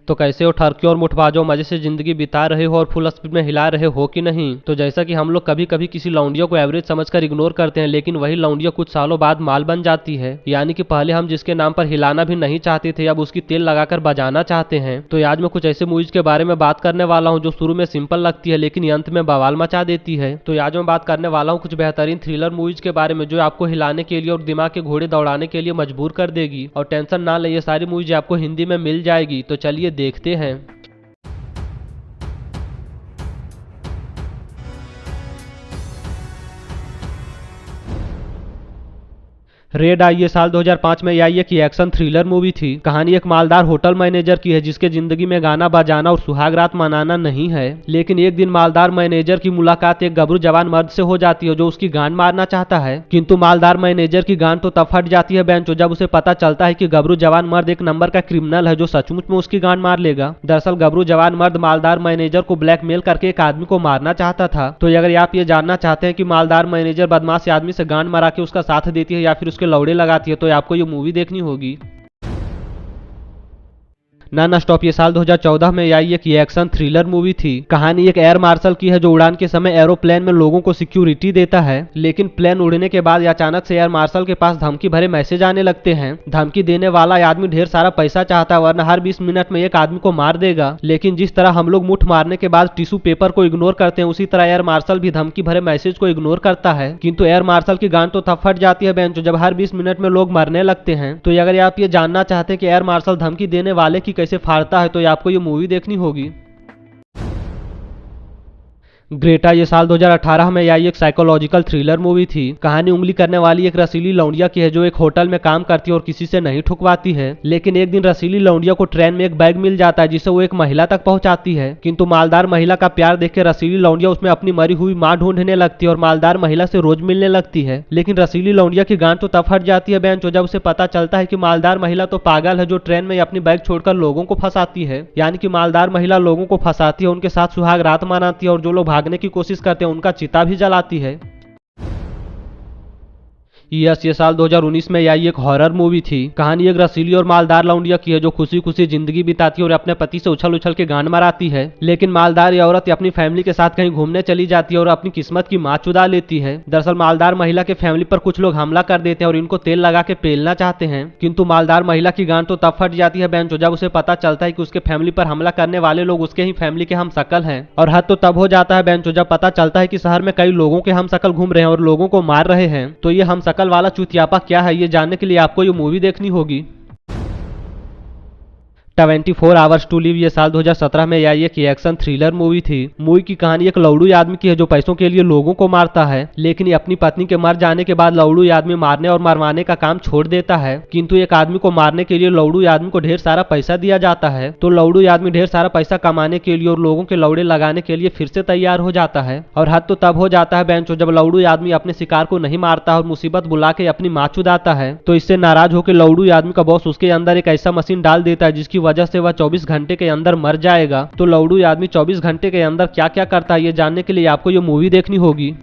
तो कैसे हो ठरके और मुठबाजों, मजे से जिंदगी बिता रहे हो और फुल स्पीड में हिला रहे हो कि नहीं। तो जैसा कि हम लोग कभी कभी किसी लौंडियों को एवरेज समझकर इग्नोर करते हैं, लेकिन वही लौंडिया कुछ सालों बाद माल बन जाती है। यानी कि पहले हम जिसके नाम पर हिलाना भी नहीं चाहते थे, अब उसकी तेल लगाकर बजाना चाहते हैं। तो आज मैं कुछ ऐसे मूवीज के बारे में बात करने वाला हूँ जो शुरू में सिंपल लगती है लेकिन अंत में बवाल मचा देती है। तो आज मैं बात करने वाला हूँ कुछ बेहतरीन थ्रिलर मूवीज के बारे में जो आपको हिलाने के लिए और दिमाग के घोड़े दौड़ाने के लिए मजबूर कर देगी। और टेंशन ना ले, ये सारी मूवीज आपको हिंदी में मिल जाएगी। तो चलिए देखते हैं। रेड आई ये साल 2005 में आई एक एक्शन थ्रिलर मूवी थी। कहानी एक मालदार होटल मैनेजर की है जिसके जिंदगी में गाना बजाना और सुहाग रात मनाना नहीं है। लेकिन एक दिन मालदार मैनेजर की मुलाकात एक गबरू जवान मर्द से हो जाती है जो उसकी गांड मारना चाहता है। किंतु मालदार मैनेजर की गांड तो तब फट जाती है बेंचो जब उसे पता चलता है कि गबरू जवान मर्द एक नंबर का क्रिमिनल है जो सचमुच में उसकी गांड मार लेगा। दरअसल गबरू जवान मर्द मालदार मैनेजर को ब्लैकमेल करके एक आदमी को मारना चाहता था। तो अगर आप ये जानना चाहते हैं कि मालदार मैनेजर बदमाश आदमी से गांड मरा के उसका साथ देती है या फिर उसके लौड़े लगाती है, तो आपको ये मूवी देखनी होगी। ना स्टॉप ये साल 2014 में आई एक एक्शन थ्रिलर मूवी थी। कहानी एक एयर मार्शल की है जो उड़ान के समय एरोप्लेन में लोगों को सिक्योरिटी देता है। लेकिन प्लेन उड़ने के बाद अचानक से एयर मार्शल के पास धमकी भरे मैसेज आने लगते हैं। धमकी देने वाला आदमी ढेर सारा पैसा चाहता है वरना हर 20 मिनट में एक आदमी को मार देगा। लेकिन जिस तरह हम लोग मुठ मारने के बाद टिश्यू पेपर को इग्नोर करते हैं, उसी तरह एयर मार्शल भी धमकी भरे मैसेज को इग्नोर करता है। किंतु एयर मार्शल की गांड तो तब फट जाती है बेंचो जब हर 20 मिनट में लोग मरने लगते हैं। तो अगर आप ये जानना चाहते हैं कि एयर मार्शल धमकी देने वाले की कैसे फाड़ता है, तो आपको ये मूवी देखनी होगी। ग्रेटा ये साल 2018 में आई एक साइकोलॉजिकल थ्रिलर मूवी थी। कहानी उंगली करने वाली एक रसीली लौंडिया की है जो एक होटल में काम करती है और किसी से नहीं ठुकवाती है। लेकिन एक दिन रसीली लौंडिया को ट्रेन में एक बैग मिल जाता है जिसे वो एक महिला तक पहुंचाती है। किंतु मालदार महिला का प्यार देख के रसीली लौंडिया उसमें अपनी मरी हुई मां ढूंढने लगती है और मालदार महिला से रोज मिलने लगती है। लेकिन रसीली लौंडिया की गांड तो तब फट जाती है बेंचो जब उसे पता चलता है कि मालदार महिला तो पागल है जो ट्रेन में अपनी बैग छोड़कर लोगों को फंसाती है। यानी कि मालदार महिला लोगों को फंसाती है, उनके साथ सुहाग रात मनाती है और जो लोग भागने की कोशिश करते हैं उनका चिता भी जलाती है। ये साल 2019 में आई एक हॉरर मूवी थी। कहानी एक रसीली और मालदार लौंडिया की है जो खुशी खुशी जिंदगी बिताती है और अपने पति से उछल उछल के गांड मराती है। लेकिन मालदार ये औरत अपनी फैमिली के साथ कहीं घूमने चली जाती है और अपनी किस्मत की मां चुदा लेती है। दरअसल मालदार महिला के फैमिली पर कुछ लोग हमला कर देते हैं और इनको तेल लगा के पेलना चाहते हैं। किंतु मालदार महिला की गांड तो तब फट जाती है बेंचो जब उसे पता चलता है कि उसके फैमिली पर हमला करने वाले लोग उसके ही फैमिली के हम शकल हैं। और हद तो तब हो जाता है बेंचो जब पता चलता है कि शहर में कई लोगों के हम शकल घूम रहे हैं और लोगों को मार रहे हैं। तो ये हम शकल वाला चुतियापा क्या है, ये जानने के लिए आपको ये मूवी देखनी होगी। 24 आवर्स टू लिव ये साल 2017 में आई एक एक्शन थ्रिलर मूवी थी। मूवी की कहानी एक लौड़ू आदमी की है जो पैसों के लिए लोगों को मारता है। लेकिन अपनी पत्नी के मर जाने के बाद लौड़ू आदमी मारने और मरवाने का काम छोड़ देता है। किंतु एक आदमी को मारने के लिए लौड़ू आदमी को ढेर सारा पैसा दिया जाता है। तो लौड़ू आदमी ढेर सारा पैसा कमाने के लिए और लोगों के लौड़े लगाने के लिए फिर से तैयार हो जाता है। और हद तो तब हो जाता है बेंचो जब लौड़ू आदमी अपने शिकार को नहीं मारता और मुसीबत बुला के अपनी मां चुदाता है। तो इससे नाराज होकर लौड़ू आदमी का बॉस उसके अंदर एक ऐसा मशीन डाल देता है जिसकी वजह से वह 24 घंटे के अंदर मर जाएगा। तो लौड़ू आदमी 24 घंटे के अंदर क्या क्या करता है, ये जानने के लिए आपको ये मूवी देखनी होगी।